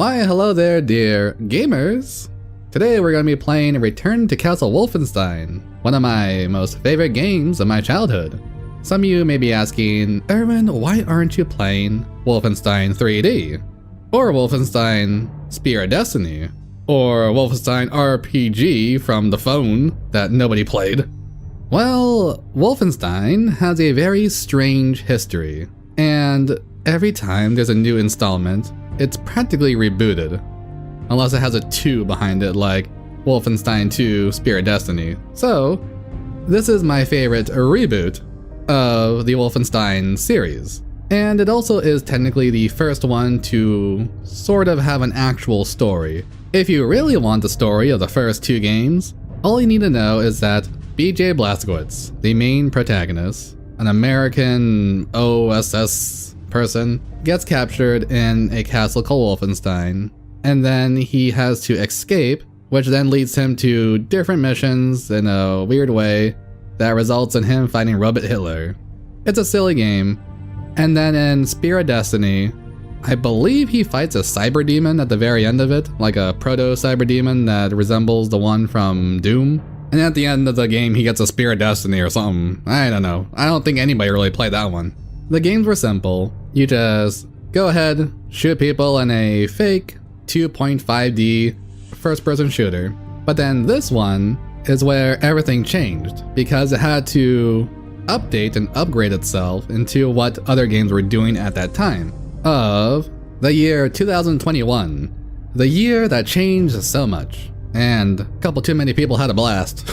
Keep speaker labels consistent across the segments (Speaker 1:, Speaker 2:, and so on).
Speaker 1: Why hello there dear gamers! Today we're going to be playing Return to Castle Wolfenstein, one of my most favorite games of my childhood. Some of you may be asking, Erwin, why aren't you playing Wolfenstein 3D? Or Wolfenstein Spear of Destiny? Or Wolfenstein RPG from the phone that nobody played? Well, Wolfenstein has a very strange history, and every time there's a new installment, it's practically rebooted. Unless it has a 2 behind it, like Wolfenstein 2 Spear of Destiny. So, this is my favorite reboot of the Wolfenstein series. And it also is technically the first one to sort of have an actual story. If you really want the story of the first 2 games, all you need to know is that BJ Blazkowicz, the main protagonist, an American OSS person, gets captured in a castle called Wolfenstein, and then he has to escape, which then leads him to different missions in a weird way that results in him fighting Robot Hitler. It's a silly game. And then in Spear of Destiny, I believe he fights a cyber demon at the very end of it, like a proto-cyber demon that resembles the one from Doom. And at the end of the game, he gets a Spear of Destiny or something. I don't know. I don't think anybody really played that one. The games were simple. You just go ahead, shoot people in a fake 2.5D first-person shooter. But then this one is where everything changed, because it had to update and upgrade itself into what other games were doing at that time. Of the year 2021. The year that changed so much. And a couple too many people had a blast.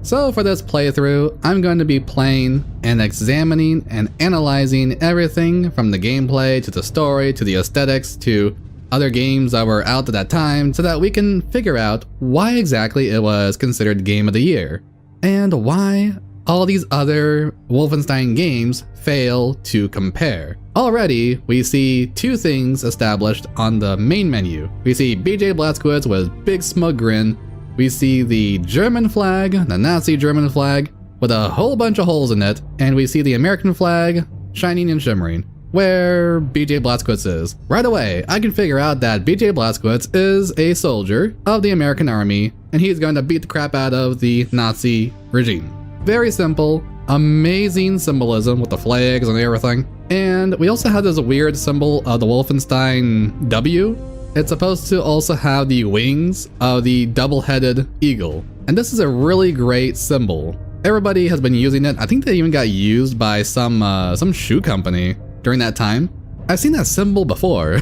Speaker 1: So for this playthrough, I'm going to be playing and examining and analyzing everything from the gameplay to the story to the aesthetics to other games that were out at that time, so that we can figure out why exactly it was considered Game of the Year, and why all these other Wolfenstein games fail to compare. Already, we see 2 things established on the main menu. We see BJ Blazkowicz with big smug grin. We see the German flag, the Nazi German flag, with a whole bunch of holes in it, and we see the American flag shining and shimmering, where BJ Blazkowicz is. Right away, I can figure out that BJ Blazkowicz is a soldier of the American army, and he's going to beat the crap out of the Nazi regime. Very simple, amazing symbolism with the flags and everything. And we also have this weird symbol of the Wolfenstein W. It's supposed to also have the wings of the double-headed eagle. And this is a really great symbol. Everybody has been using it. I think they even got used by some shoe company during that time. I've seen that symbol before.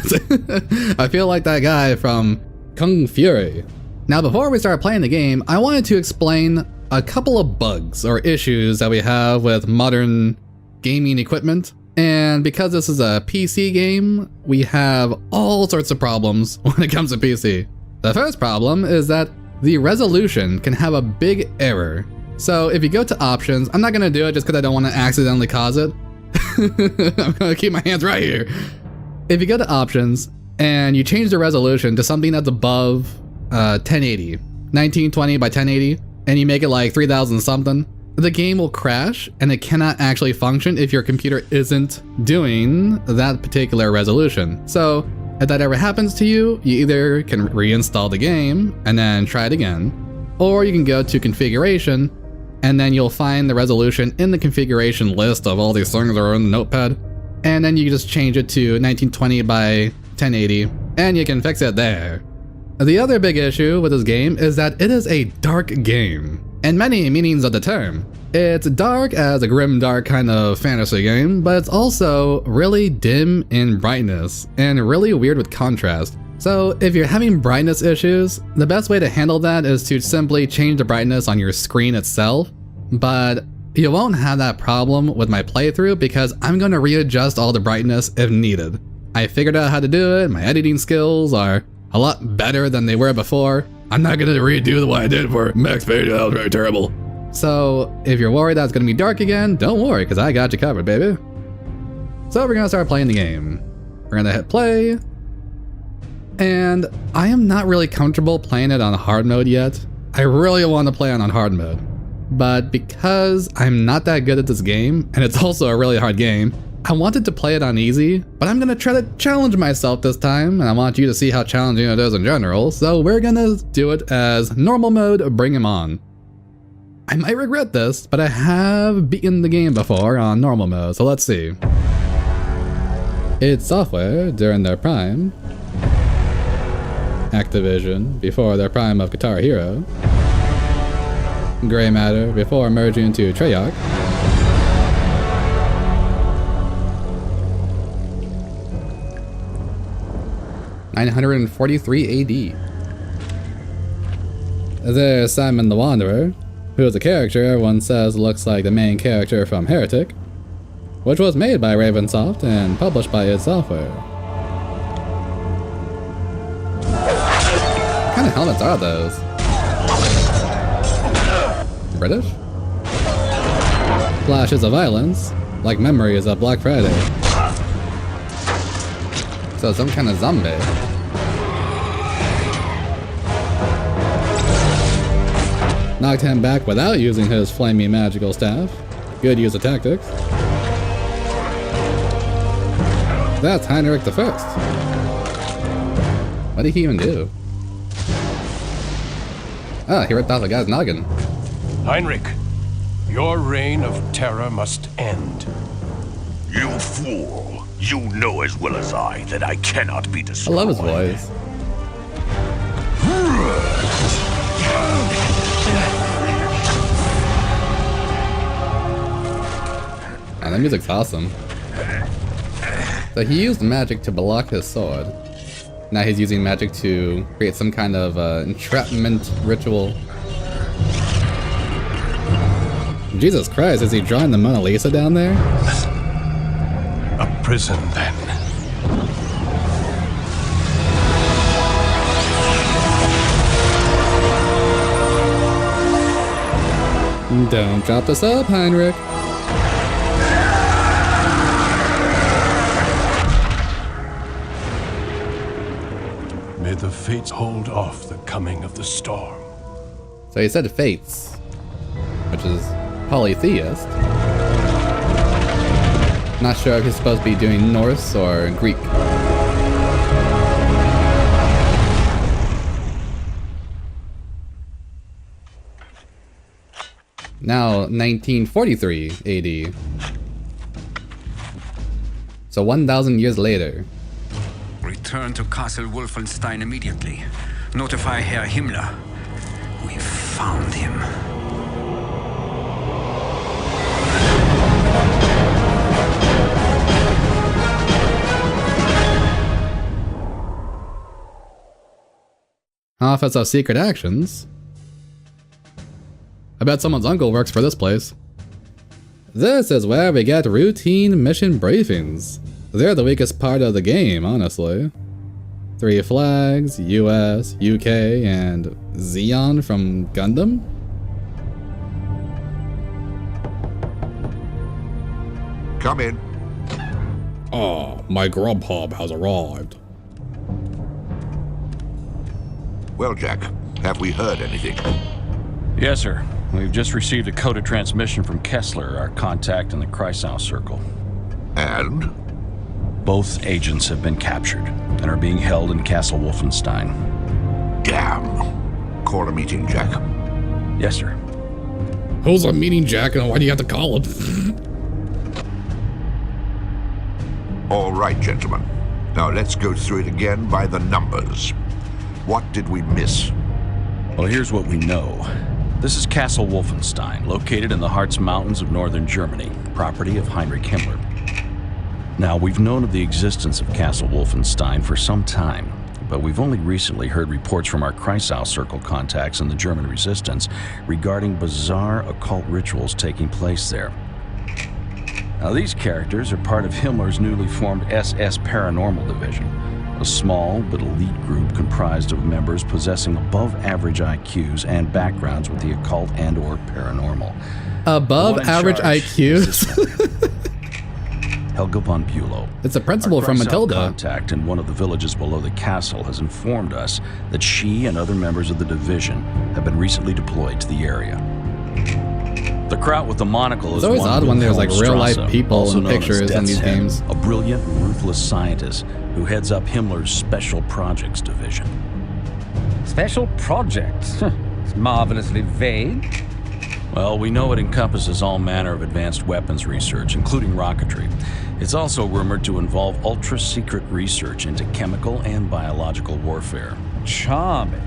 Speaker 1: I feel like that guy from Kung Fury. Now, before we start playing the game, I wanted to explain a couple of bugs or issues that we have with modern gaming equipment. And because this is a PC game, we have all sorts of problems when it comes to PC. The first problem is that the resolution can have a big error. So if you go to options, I'm not going to do it just because I don't want to accidentally cause it. I'm going to keep my hands right here. If you go to options and you change the resolution to something that's above 1080, 1920 by 1080, and you make it like 3000 something, the game will crash and it cannot actually function if your computer isn't doing that particular resolution. So if that ever happens to you, you either can reinstall the game and then try it again, or you can go to configuration and then you'll find the resolution in the configuration list of all these things that are in the notepad, and then you just change it to 1920 by 1080 and you can fix it there. The other big issue with this game is that it is a dark game, in many meanings of the term. It's dark as a grim dark kind of fantasy game, but it's also really dim in brightness and really weird with contrast. So if you're having brightness issues, the best way to handle that is to simply change the brightness on your screen itself, but you won't have that problem with my playthrough because I'm going to readjust all the brightness if needed. I figured out how to do it. My editing skills are a lot better than they were before. I'm not gonna redo what I did for Max Payne, that was very terrible. So if you're worried that it's gonna be dark again, don't worry, because I got you covered, baby. So we're gonna start playing the game. We're gonna hit play. And I am not really comfortable playing it on hard mode yet. I really want to play it on hard mode. But because I'm not that good at this game, and it's also a really hard game, I wanted to play it on easy, but I'm gonna try to challenge myself this time, and I want you to see how challenging it is in general, so we're gonna do it as normal mode, bring him on. I might regret this, but I have beaten the game before on normal mode, so let's see. Id Software during their prime, Activision before their prime of Guitar Hero, Grey Matter before merging into Treyarch, (943 AD). There's Simon the Wanderer, who is a character everyone says looks like the main character from Heretic, which was made by Ravensoft and published by id Software. What kind of helmets are those? British? Flashes of violence, like memories of Black Friday. So some kind of zombie. Knocked him back without using his flaming magical staff. Good use of tactics. That's Heinrich the First. What did he even do? Ah, he ripped off a guy's noggin.
Speaker 2: Heinrich, your reign of terror must end.
Speaker 3: You fool! You know as well as I that I cannot be destroyed.
Speaker 1: I love his voice. Man, that music's awesome. So he used magic to block his sword. Now he's using magic to create some kind of entrapment ritual. Jesus Christ, is he drawing the Mona Lisa down there?
Speaker 2: A prison, then.
Speaker 1: Don't drop this up, Heinrich.
Speaker 2: May the fates hold off the coming of the storm.
Speaker 1: So he said fates, which is polytheist. Not sure if he's supposed to be doing Norse or Greek. Now 1943 AD. So 1,000 years later.
Speaker 4: Return to Castle Wolfenstein immediately. Notify Herr Himmler. We found him.
Speaker 1: Office of Secret Actions. I bet someone's uncle works for this place. This is where we get routine mission briefings. They're the weakest part of the game, honestly. 3 flags, US, UK, and Xeon from Gundam?
Speaker 3: Come in.
Speaker 1: Oh, my Grubhub has arrived.
Speaker 3: Well, Jack, have we heard anything?
Speaker 5: Yes, sir. We've just received a coded transmission from Kessler, our contact in the Kreisau Circle.
Speaker 3: And?
Speaker 5: Both agents have been captured and are being held in Castle Wolfenstein.
Speaker 3: Damn. Call a meeting, Jack.
Speaker 5: Yes, sir.
Speaker 1: Who's a meeting, Jack, and why do you have to call him?
Speaker 3: All right, gentlemen. Now let's go through it again by the numbers. What did we miss?
Speaker 5: Well, here's what we know. This is Castle Wolfenstein, located in the Harz Mountains of northern Germany, property of Heinrich Himmler. Now, we've known of the existence of Castle Wolfenstein for some time, but we've only recently heard reports from our Kreisau Circle contacts in the German resistance regarding bizarre occult rituals taking place there. Now, these characters are part of Himmler's newly formed SS Paranormal Division, a small but elite group comprised of members possessing above-average IQs and backgrounds with the occult and/or paranormal.
Speaker 1: Above-average IQs?
Speaker 5: Helga von Bülow.
Speaker 1: It's a principal from Matilda.
Speaker 5: Contact in one of the villages below the castle has informed us that she and other members of the division have been recently deployed to the area. The kraut with the monocle is
Speaker 1: It's always
Speaker 5: one
Speaker 1: odd when there's like
Speaker 5: Wilhelm
Speaker 1: real life
Speaker 5: Strasse,
Speaker 1: people
Speaker 5: also
Speaker 1: and
Speaker 5: known as
Speaker 1: pictures in
Speaker 5: Death's
Speaker 1: these
Speaker 5: Head,
Speaker 1: games.
Speaker 5: a brilliant, ruthless scientist who heads up Himmler's Special Projects Division.
Speaker 6: Special projects? It's marvelously vague.
Speaker 5: Well, we know it encompasses all manner of advanced weapons research, including rocketry. It's also rumored to involve ultra-secret research into chemical and biological warfare.
Speaker 6: Charming.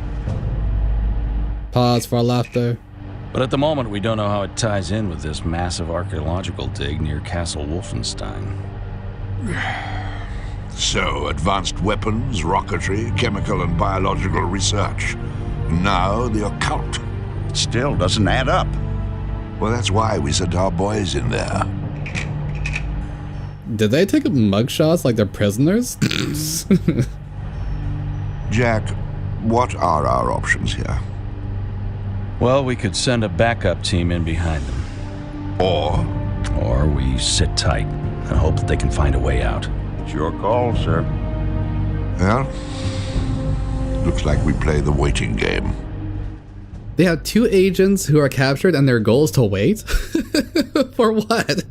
Speaker 1: Pause for laughter.
Speaker 5: But at the moment, we don't know how it ties in with this massive archaeological dig near Castle Wolfenstein.
Speaker 3: So, advanced weapons, rocketry, chemical and biological research. Now, the occult.
Speaker 7: Still doesn't add up.
Speaker 3: Well, that's why we sent our boys in there.
Speaker 1: Did they take mugshots like they're prisoners?
Speaker 3: Jack, what are our options here?
Speaker 5: Well, we could send a backup team in behind them.
Speaker 3: Or
Speaker 5: we sit tight and hope that they can find a way out.
Speaker 7: It's your call, sir.
Speaker 3: well, looks like we play the waiting game.
Speaker 1: They have 2 agents who are captured and their goal is to wait? For what?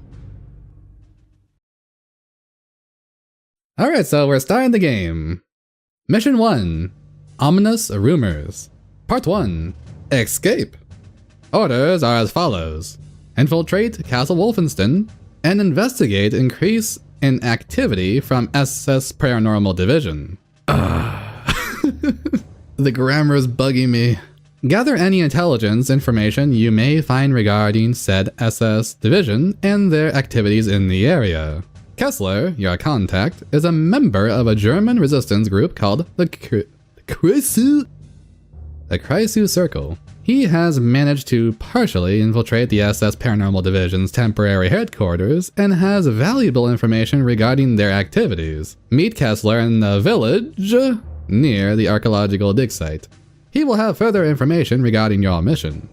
Speaker 1: Alright, so we're starting the game. Mission 1. Ominous Rumors. Part 1. Escape. Orders are as follows. Infiltrate Castle Wolfenstein and investigate increase in activity from SS Paranormal Division. The grammar's bugging me. Gather any intelligence information you may find regarding said SS division and their activities in the area. Kessler, your contact, is a member of a German resistance group called the Kreisel Circle. He has managed to partially infiltrate the SS Paranormal Division's temporary headquarters and has valuable information regarding their activities. Meet Kessler in the village near the archaeological dig site. He will have further information regarding your mission.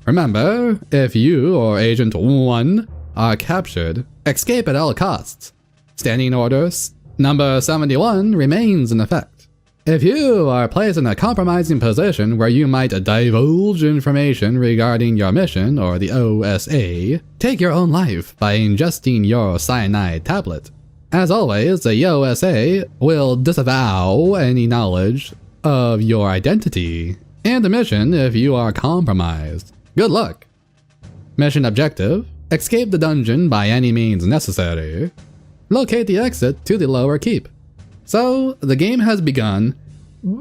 Speaker 1: Remember, if you or Agent 1 are captured, escape at all costs. Standing orders number 71 remains in effect. If you are placed in a compromising position where you might divulge information regarding your mission or the OSA, take your own life by ingesting your cyanide tablet. As always, the OSA will disavow any knowledge of your identity and the mission if you are compromised. Good luck. Mission objective: escape the dungeon by any means necessary. Locate the exit to the lower keep. So, the game has begun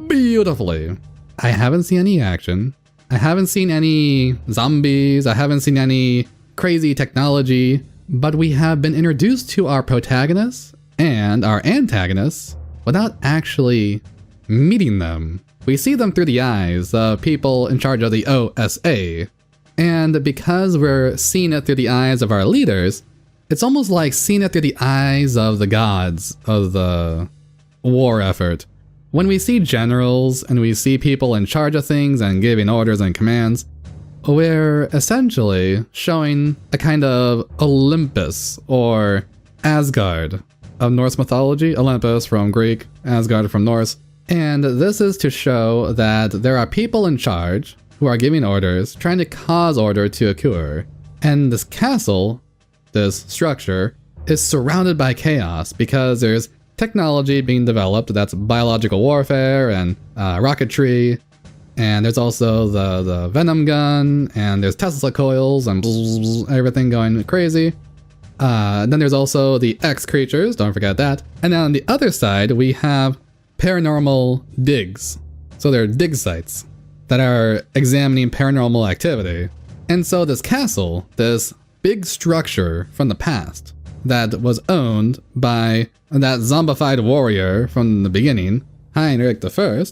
Speaker 1: beautifully. I haven't seen any action. I haven't seen any zombies. I haven't seen any crazy technology. But we have been introduced to our protagonists and our antagonists without actually meeting them. We see them through the eyes of people in charge of the OSA. And because we're seeing it through the eyes of our leaders, it's almost like seeing it through the eyes of the gods of the war effort. When we see generals and we see people in charge of things and giving orders and commands, we're essentially showing a kind of Olympus or Asgard of Norse mythology. Olympus from Greek, Asgard from Norse. And this is to show that there are people in charge who are giving orders, trying to cause order to occur. And this castle, this structure, is surrounded by chaos because there's technology being developed that's biological warfare and rocketry. And there's also the venom gun, and there's Tesla coils and everything going crazy. Then there's also the X creatures, don't forget that. And then on the other side, we have paranormal digs. So they're dig sites that are examining paranormal activity. And so this castle, this big structure from the past that was owned by that zombified warrior from the beginning, Heinrich I,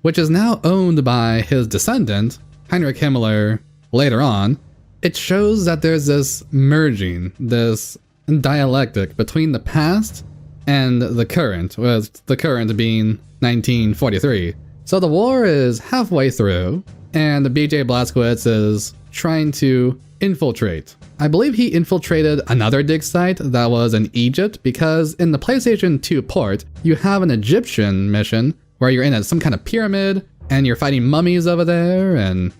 Speaker 1: which is now owned by his descendant, Heinrich Himmler, later on, it shows that there's this merging, this dialectic between the past and the current, with the current being 1943. So the war is halfway through, and BJ Blazkowicz is trying to infiltrate. I believe he infiltrated another dig site that was in Egypt, because in the PlayStation 2 port, you have an Egyptian mission where you're in some kind of pyramid, and you're fighting mummies over there, and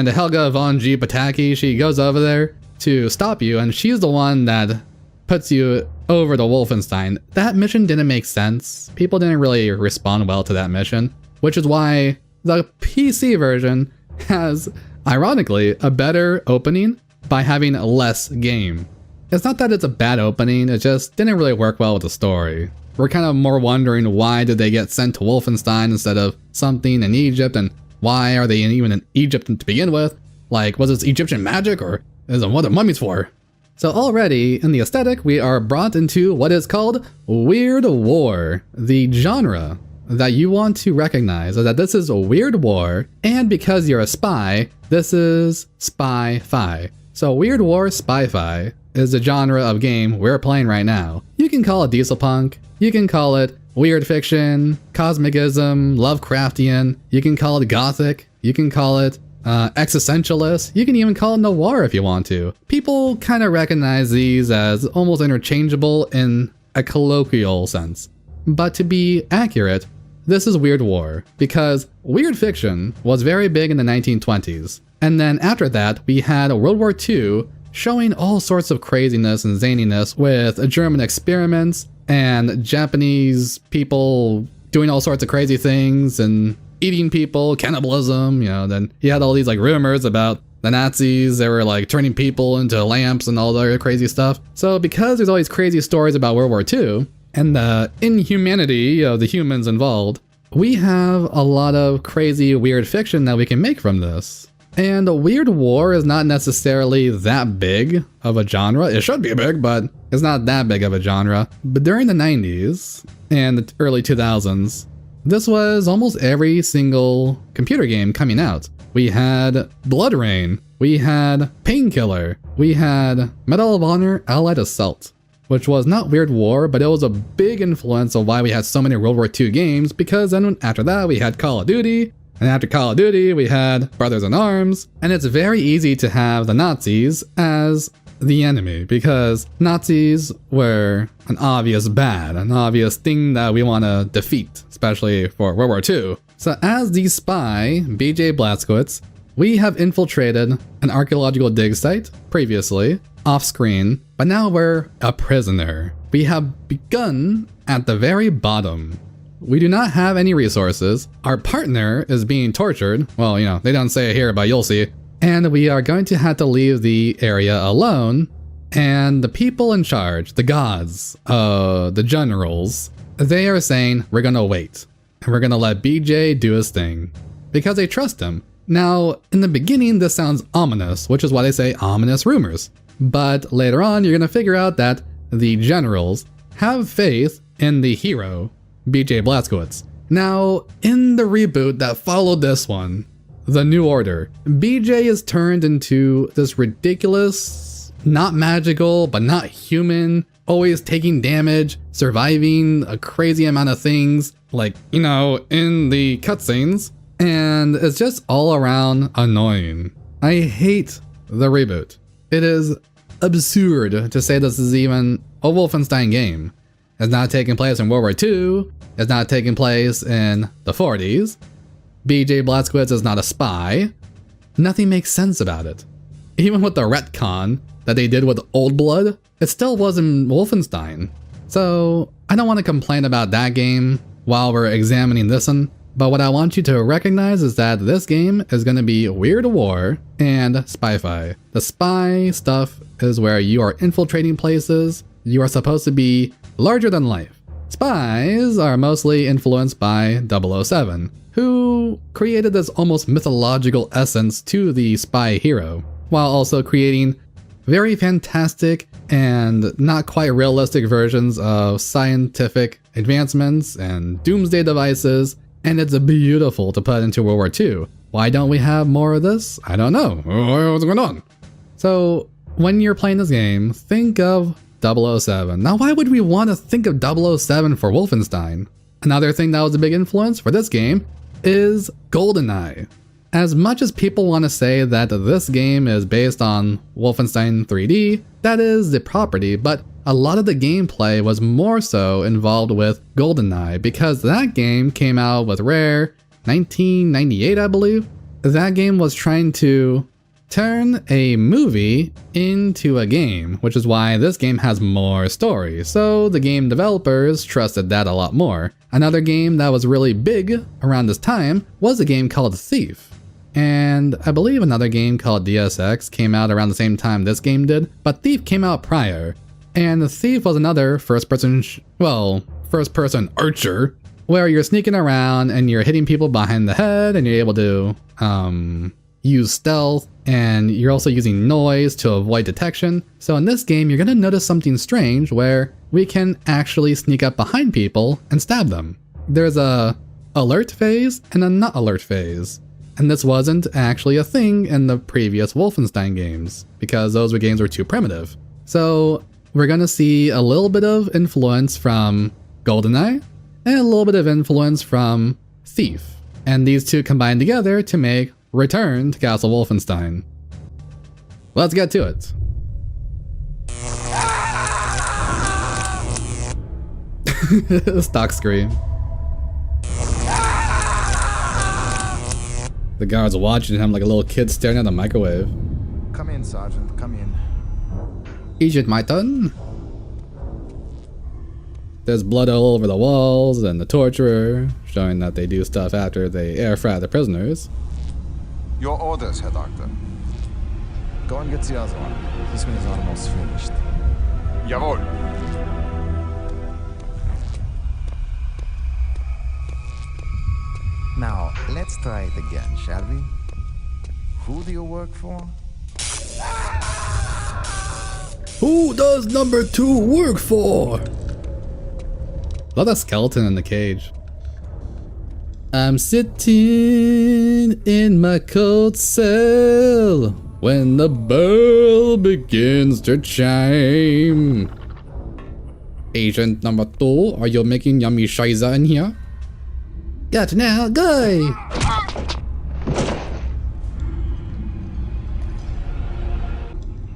Speaker 1: Helga von G. Pataki, she goes over there, to stop you, and she's the one that puts you over to Wolfenstein. That mission didn't make sense. People didn't really respond well to that mission, which is why the PC version has, ironically, a better opening by having less game. It's not that it's a bad opening, it just didn't really work well with the story. We're kind of more wondering why did they get sent to Wolfenstein instead of something in Egypt, and why are they even in Egypt to begin with? Like, was this Egyptian magic, or is it what the mummies for? So already, in the aesthetic, we are brought into what is called Weird War. The genre that you want to recognize is that this is a weird war, and because you're a spy, this is spy-fi. So Weird War Spy-fi is the genre of game we're playing right now. You can call it diesel punk, you can call it weird fiction, cosmicism, Lovecraftian, you can call it gothic, you can call it existentialist, you can even call it noir if you want to. People kind of recognize these as almost interchangeable in a colloquial sense. But to be accurate, this is Weird War, because weird fiction was very big in the 1920s. And then after that, we had World War II showing all sorts of craziness and zaniness with German experiments and Japanese people doing all sorts of crazy things and eating people, cannibalism, then you had all these like rumors about the Nazis, they were like turning people into lamps and all the other crazy stuff. So because there's all these crazy stories about World War II and the inhumanity of the humans involved, we have a lot of crazy weird fiction that we can make from this. And Weird War is not necessarily that big of a genre. It should be big, but it's not that big of a genre. But during the 90s and the early 2000s, this was almost every single computer game coming out. We had Blood Rain, we had Painkiller, we had Medal of Honor Allied Assault, which was not Weird War, but it was a big influence of why we had so many World War II games, because then after that we had Call of Duty, and after Call of Duty we had Brothers in Arms, and it's very easy to have the Nazis as the enemy, because Nazis were an obvious bad, an obvious thing that we want to defeat, especially for World War II. So as the spy, BJ Blazkowicz, we have infiltrated an archaeological dig site previously, off screen, but now we're a prisoner. We have begun at the very bottom. We do not have any resources. Our partner is being tortured. Well, they don't say it here, but you'll see. And we are going to have to leave the area alone. And the people in charge, the gods, the generals, they are saying, we're gonna wait. And we're gonna let BJ do his thing. Because they trust him. Now, in the beginning, this sounds ominous, which is why they say ominous rumors. But later on, you're gonna figure out that the generals have faith in the hero, BJ Blazkowicz. Now, in the reboot that followed this one, The New Order, BJ is turned into this ridiculous, not magical, but not human, always taking damage, surviving a crazy amount of things, like, in the cutscenes, and it's just all around annoying. I hate the reboot. It is absurd to say this is even a Wolfenstein game. It's not taking place in World War II, it's not taking place in the 40s, BJ Blazkowicz is not a spy. Nothing makes sense about it. Even with the retcon that they did with Old Blood, it still wasn't Wolfenstein. So I don't want to complain about that game while we're examining this one, but what I want you to recognize is that this game is going to be Weird War and Spy-Fi. The spy stuff is where you are infiltrating places, you are supposed to be larger than life. Spies are mostly influenced by 007, who created this almost mythological essence to the spy hero, while also creating very fantastic and not quite realistic versions of scientific advancements and doomsday devices, and it's beautiful to put into World War II. Why don't we have more of this? I don't know. What's going on? So when you're playing this game, think of 007. Now, why would we want to think of 007 for Wolfenstein? Another thing that was a big influence for this game is GoldenEye. As much as people want to say that this game is based on Wolfenstein 3D, that is the property, but a lot of the gameplay was more so involved with GoldenEye, because that game came out with Rare 1998, I believe. That game was trying to turn a movie into a game, which is why this game has more story, so the game developers trusted that a lot more. Another game that was really big around this time was a game called Thief. And I believe another game called DSX came out around the same time this game did, but Thief came out prior. And the Thief was another first-person archer, where you're sneaking around and you're hitting people behind the head and you're able to use stealth, and you're also using noise to avoid detection. So in this game, you're going to notice something strange where we can actually sneak up behind people and stab them. There's a alert phase and a not alert phase. And this wasn't actually a thing in the previous Wolfenstein games, because those games were too primitive. So we're going to see a little bit of influence from GoldenEye and a little bit of influence from Thief. And these two combined together to make Return to Castle Wolfenstein. Let's get to it. Stock scream. The guards watching him like a little kid staring at a microwave.
Speaker 8: Come in, Sergeant. Come in.
Speaker 1: Is it my turn? There's blood all over the walls and the torturer, showing that they do stuff after they air fry the prisoners.
Speaker 8: Your orders, Herr Doctor. Go and get the other one. This one is almost finished.
Speaker 7: Jawohl.
Speaker 8: Now, let's try it again, shall we? Who do you work for?
Speaker 1: Who does number 2 work for? Love that skeleton in the cage. I'm sitting in my cold cell when the bell begins to chime. Agent number 2, are you making yummy shiza in here? Got now, guy!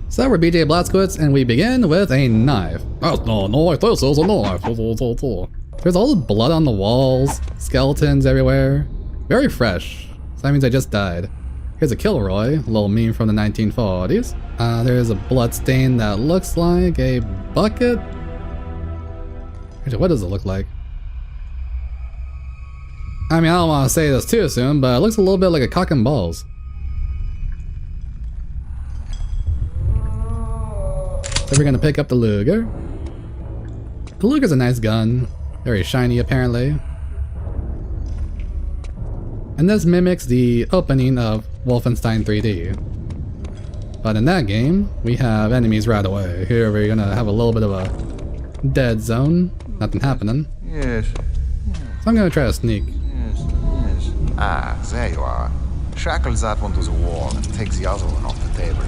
Speaker 1: So we're BJ Blazkowicz, and we begin with a knife. Oh, no, this is a knife. There's all the blood on the walls, skeletons everywhere. Very fresh. So that means I just died. Here's a Kilroy, a little meme from the 1940s. There's a blood stain that looks like a bucket. Actually, what does it look like? I mean, I don't want to say this too soon, but it looks a little bit like a cock and balls. So we're gonna pick up the Luger. The Luger's a nice gun. Very shiny, apparently. And this mimics the opening of Wolfenstein 3D. But in that game, we have enemies right away. Here we're gonna have a little bit of a dead zone. Nothing happening.
Speaker 8: Yes.
Speaker 7: Hmm.
Speaker 1: So I'm gonna try to sneak.
Speaker 8: Yes. Ah, there you are. Shackle that one to the wall and take the other one off the table.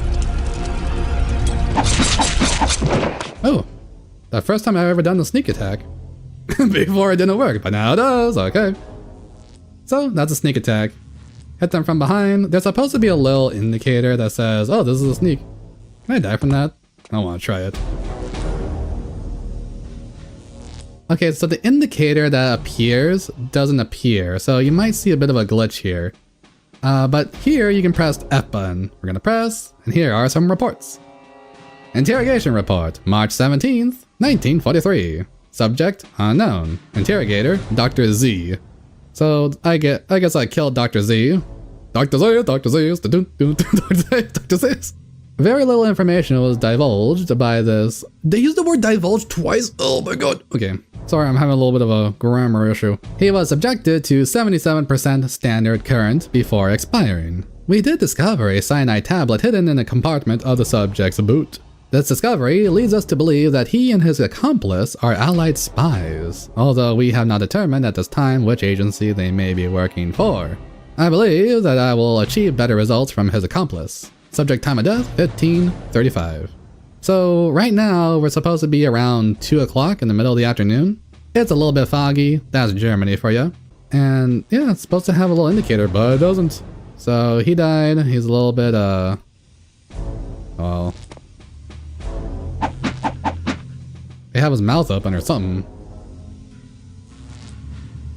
Speaker 1: Oh, the first time I've ever done a sneak attack. Before it didn't work, but now it does, okay. So, that's a sneak attack. Hit them from behind. There's supposed to be a little indicator that says, oh, this is a sneak. Can I die from that? I don't want to try it. Okay, so the indicator that appears doesn't appear, so you might see a bit of a glitch here. But here you can press F button. We're gonna press, and here are some reports. Interrogation report, March 17th, 1943. Subject, unknown. Interrogator, Dr. Z. So, I guess I killed Dr. Z. Dr. Z, Dr. Z, Dr. Z. Very little information was divulged by this. They used the word divulged twice? Oh my god. Okay, sorry, I'm having a little bit of a grammar issue. He was subjected to 77% standard current before expiring. We did discover a cyanide tablet hidden in a compartment of the subject's boot. This discovery leads us to believe that he and his accomplice are Allied spies, although we have not determined at this time which agency they may be working for. I believe that I will achieve better results from his accomplice. Subject time of death, 15:35. So right now, we're supposed to be around 2 o'clock in the middle of the afternoon. It's a little bit foggy, that's Germany for you. And yeah, it's supposed to have a little indicator, but it doesn't. So he died, he's a little bit, well... They have his mouth open or something.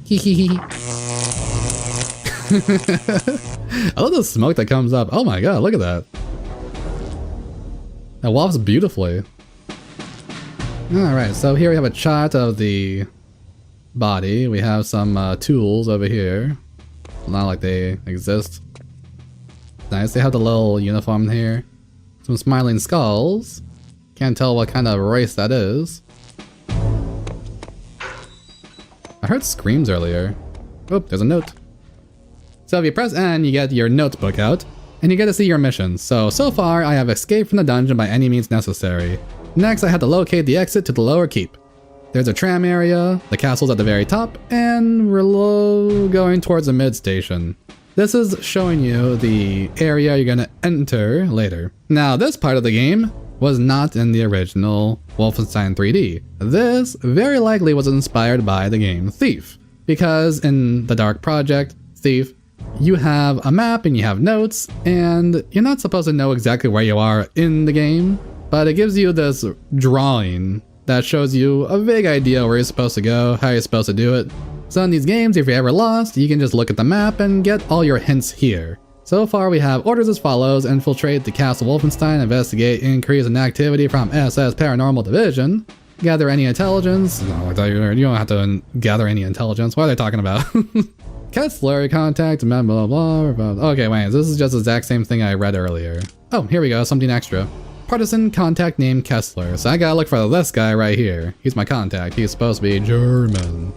Speaker 1: Hee. I love the smoke that comes up. Oh my god, look at that. That wafts beautifully. Alright, so here we have a chart of the body. We have some tools over here. Not like they exist. Nice, they have the little uniform here. Some smiling skulls. Can't tell what kind of race that is. I heard screams earlier. Oh, there's a note. So if you press N, you get your notebook out, and you get to see your missions. So far, I have escaped from the dungeon by any means necessary. Next, I had to locate the exit to the lower keep. There's a tram area, the castle's at the very top, and we're going towards the mid station. This is showing you the area you're gonna enter later. Now, this part of the game was not in the original Wolfenstein 3D. This very likely was inspired by the game Thief, because in the Dark Project, Thief, you have a map and you have notes, and you're not supposed to know exactly where you are in the game, but it gives you this drawing that shows you a vague idea where you're supposed to go, how you're supposed to do it. So in these games, if you're ever lost, you can just look at the map and get all your hints here. So far, we have orders as follows: infiltrate the Castle Wolfenstein, investigate increase in activity from SS Paranormal Division, gather any intelligence. No, you don't have to gather any intelligence. What are they talking about? Kessler, contact, blah, blah, blah, blah. Okay, wait, this is just the exact same thing I read earlier. Oh, here we go, something extra. Partisan contact named Kessler. So I gotta look for this guy right here. He's my contact. He's supposed to be German.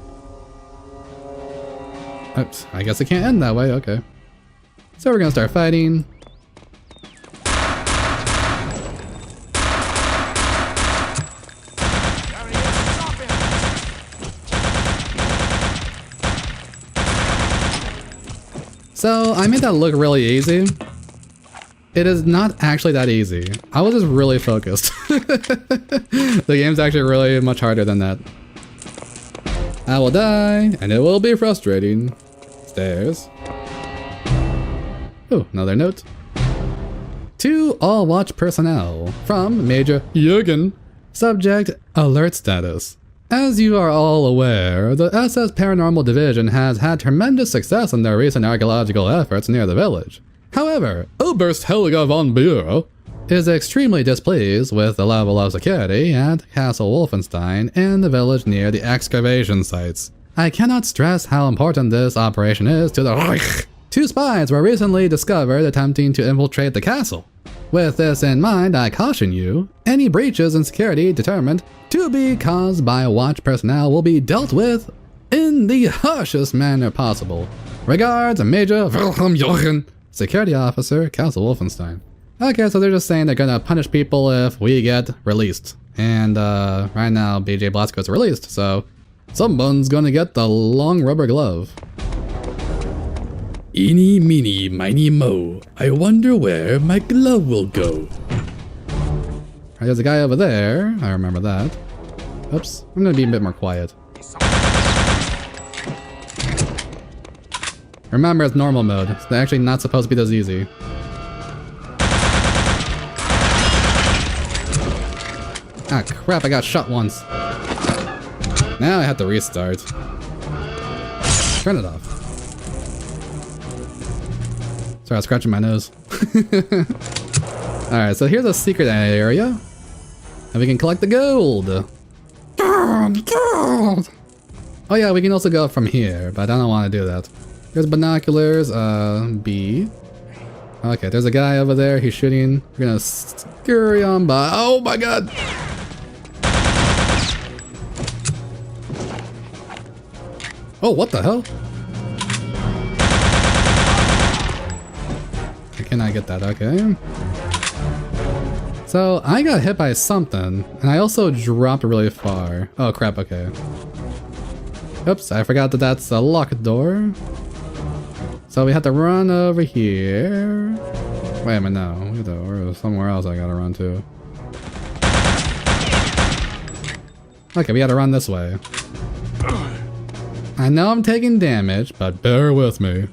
Speaker 1: Oops, I guess it can't end that way, okay. So we're gonna start fighting. So I made that look really easy. It is not actually that easy. I was just really focused. The game's actually really much harder than that. I will die, and it will be frustrating. Stairs. Oh, another note. To all watch personnel, from Major Jürgen. Subject, alert status. As you are all aware, the SS Paranormal Division has had tremendous success in their recent archaeological efforts near the village. However, Oberst Helga von Bureau is extremely displeased with the level of security at Castle Wolfenstein and the village near the excavation sites. I cannot stress how important this operation is to the Reich. 2 spies were recently discovered attempting to infiltrate the castle. With this in mind, I caution you, any breaches in security determined to be caused by watch personnel will be dealt with in the harshest manner possible. Regards, Major Wilhelm Jochen, Security Officer, Castle Wolfenstein. Okay, so they're just saying they're gonna punish people if we get released. And right now, BJ Blazko's released, so someone's gonna get the long rubber glove. Eeny, meeny, miny, mo. I wonder where my glove will go. Alright, there's a guy over there. I remember that. Oops, I'm gonna be a bit more quiet. Remember, it's normal mode. It's actually not supposed to be this easy. Ah, crap, I got shot once. Now I have to restart. Turn it off. Sorry, I was scratching my nose. Alright, so here's a secret area. And we can collect the gold. Gold! Oh yeah, we can also go from here, but I don't want to do that. There's binoculars, B. Okay, there's a guy over there, he's shooting. We're gonna scurry on by. Oh my god! Oh, what the hell? Can I get that? Okay. So, I got hit by something, and I also dropped really far. Oh crap, okay. Oops, I forgot that that's a locked door. So we have to run over here. Wait a minute, no. There's somewhere else I gotta run to. Okay, we gotta run this way. I know I'm taking damage, but bear with me.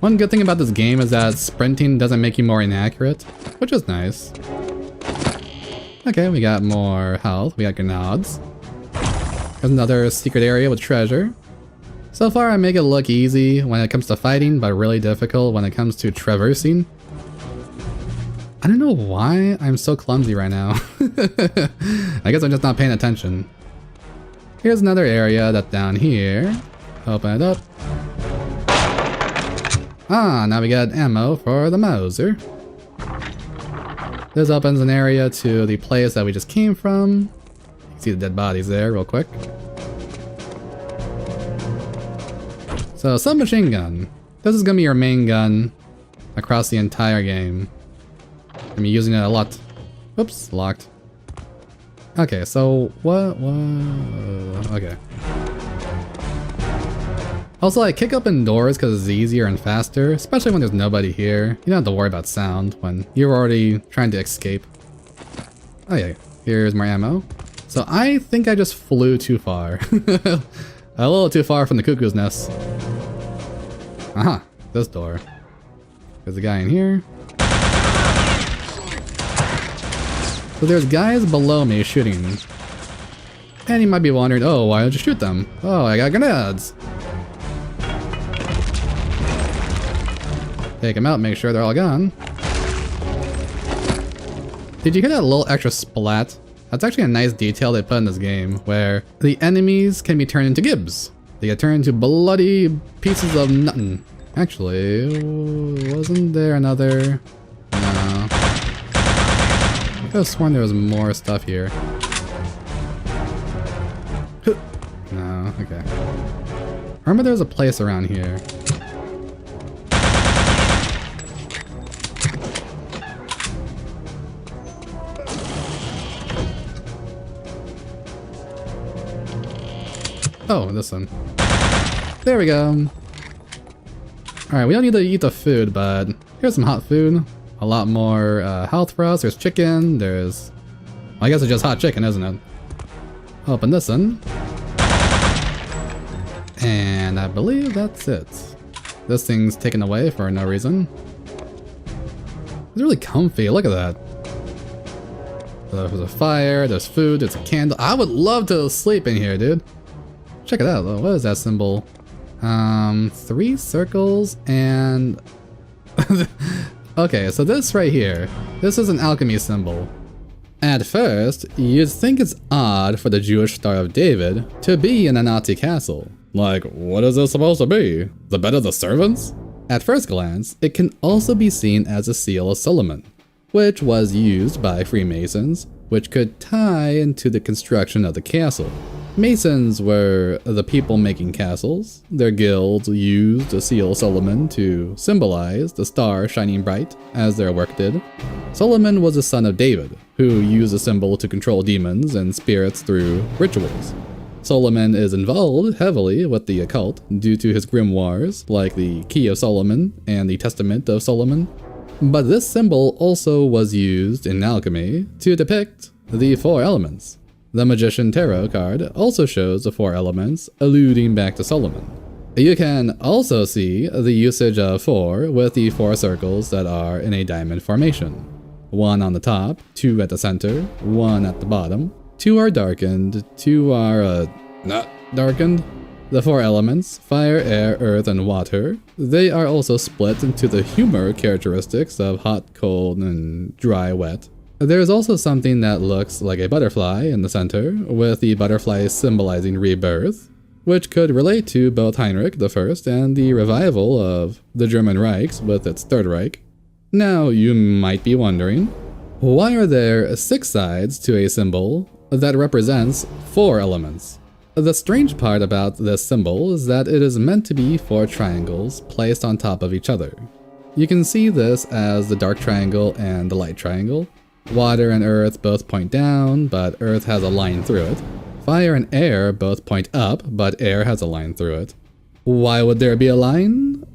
Speaker 1: One good thing about this game is that sprinting doesn't make you more inaccurate, which is nice. Okay, we got more health, we got grenades. There's another secret area with treasure. So far I make it look easy when it comes to fighting, but really difficult when it comes to traversing. I don't know why I'm so clumsy right now. I guess I'm just not paying attention. Here's another area that's down here. Open it up. Ah, now we got ammo for the Mauser. This opens an area to the place that we just came from. You can see the dead bodies there real quick. So, submachine gun. This is gonna be your main gun across the entire game. I'm using it a lot. Whoops, locked. Okay, so what? Okay. Also, I kick open doors because it's easier and faster, especially when there's nobody here. You don't have to worry about sound when you're already trying to escape. Oh yeah, here's more ammo. So I think I just flew too far. A little too far from the cuckoo's nest. Aha, this door. There's a guy in here. So there's guys below me shooting. And you might be wondering, oh, why don't you shoot them? Oh, I got grenades. Take them out, make sure they're all gone. Did you hear that little extra splat? That's actually a nice detail they put in this game, where the enemies can be turned into gibs. They get turned into bloody pieces of nothing. Actually, wasn't there another... No. I could have sworn there was more stuff here. No, okay. I remember there was a place around here. Oh, this one. There we go. Alright, we don't need to eat the food, but here's some hot food. A lot more health for us. There's chicken, there's... Well, I guess it's just hot chicken, isn't it? Open this one. And I believe that's it. This thing's taken away for no reason. It's really comfy, look at that. There's a fire, there's food, there's a candle. I would love to sleep in here, dude. Check it out, what is that symbol? 3 circles and... Okay, so this right here, this is an alchemy symbol. At first, you'd think it's odd for the Jewish Star of David to be in a Nazi castle. Like, what is this supposed to be? The bed of the servants? At first glance, it can also be seen as a seal of Solomon, which was used by Freemasons, which could tie into the construction of the castle. Masons were the people making castles. Their guilds used the seal of Solomon to symbolize the star shining bright, as their work did. Solomon was the son of David, who used the symbol to control demons and spirits through rituals. Solomon is involved heavily with the occult due to his grimoires, like the Key of Solomon and the Testament of Solomon. But this symbol also was used in alchemy to depict the 4 elements. The Magician Tarot card also shows the 4 elements, alluding back to Solomon. You can also see the usage of 4 with the 4 circles that are in a diamond formation. 1 on the top, 2 at the center, 1 at the bottom. 2 are darkened, 2 are not darkened. The 4 elements, fire, air, earth, and water, they are also split into the humor characteristics of hot, cold, and dry, wet. There's also something that looks like a butterfly in the center, with the butterfly symbolizing rebirth, which could relate to both Heinrich I and the revival of the German Reichs with its Third Reich. Now, you might be wondering, why are there 6 sides to a symbol that represents 4 elements? The strange part about this symbol is that it is meant to be 4 triangles placed on top of each other. You can see this as the dark triangle and the light triangle. Water and earth both point down, but earth has a line through it. Fire and air both point up, but air has a line through it. Why would there be a line?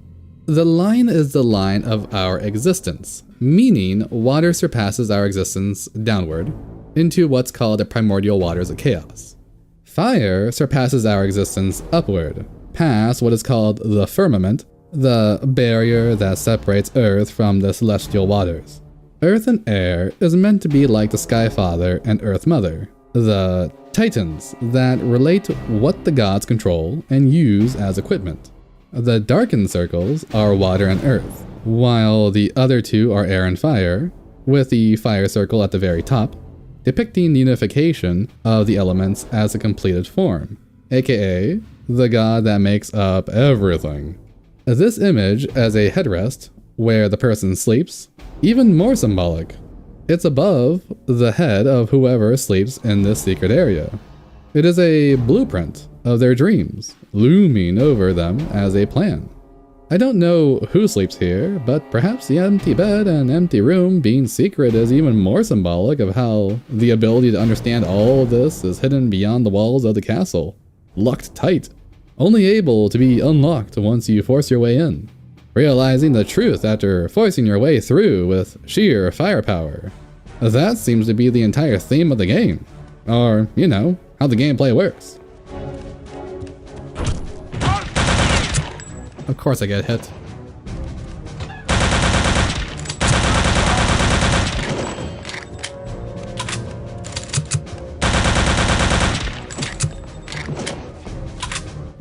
Speaker 1: The line is the line of our existence, meaning water surpasses our existence downward into what's called the primordial waters of chaos. Fire surpasses our existence upward, past what is called the firmament, the barrier that separates earth from the celestial waters. Earth and air is meant to be like the Sky Father and Earth Mother. the Titans that relate what the gods control and use as equipment. The darkened circles are water and earth, while the other two are air and fire, with the fire circle at the very top, depicting the unification of the elements as a completed form, aka the god that makes up everything. This image as a headrest, where the person sleeps, even more symbolic. It's above the head of whoever sleeps in this secret area. It is a blueprint of their dreams, looming over them as a plan. I don't know who sleeps here, but perhaps the empty bed and empty room being secret is even more symbolic of how the ability to understand all of this is hidden beyond the walls of the castle, locked tight, only able to be unlocked once you force your way in, realizing the truth after forcing your way through with sheer firepower. That seems to be the entire theme of the game, or, you know, how the gameplay works. Of course I get hit.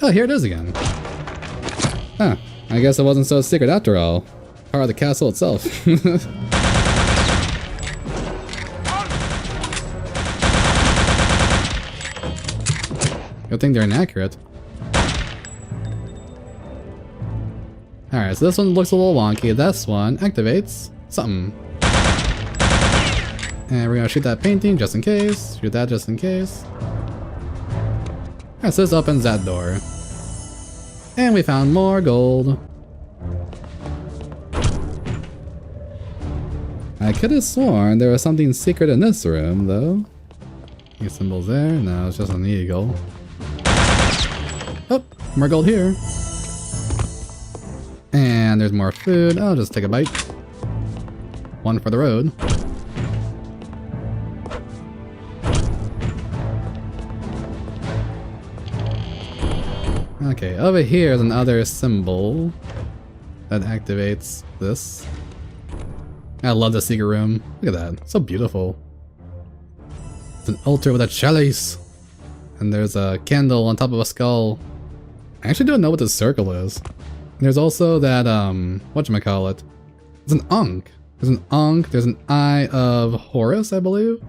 Speaker 1: Oh, here it is again. Huh, I guess it wasn't so secret after all. Part of the castle itself. Good thing they're inaccurate. Alright, so this one looks a little wonky. This one activates something. And we're gonna shoot that painting just in case. Shoot that just in case. Alright, so this opens that door. And we found more gold. I could have sworn there was something secret in this room, though. Any symbols there? No, it's just an eagle. Oh, more gold here. And there's more food. I'll just take a bite. One for the road. Okay, over here is another symbol that activates this. I love the secret room. Look at that, so beautiful. It's an altar with a chalice. And there's a candle on top of a skull. I actually don't know what this circle is. There's also that, whatchamacallit. It's an Ankh. There's an Ankh, there's an Eye of Horus, I believe?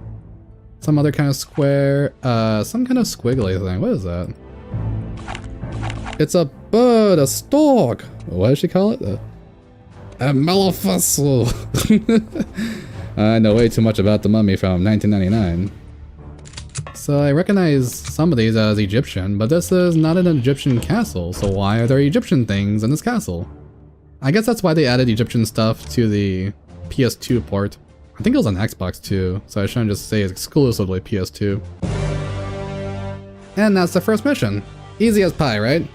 Speaker 1: Some other kind of square, some kind of squiggly thing. What is that? It's a bird, a stork! What does she call it? A Maleficent! I know way too much about the mummy from 1999. So I recognize some of these as Egyptian, but this is not an Egyptian castle, so why are there Egyptian things in this castle? I guess that's why they added Egyptian stuff to the PS2 port. I think it was on Xbox too, so I shouldn't just say it's exclusively PS2. And that's the first mission. Easy as pie, right?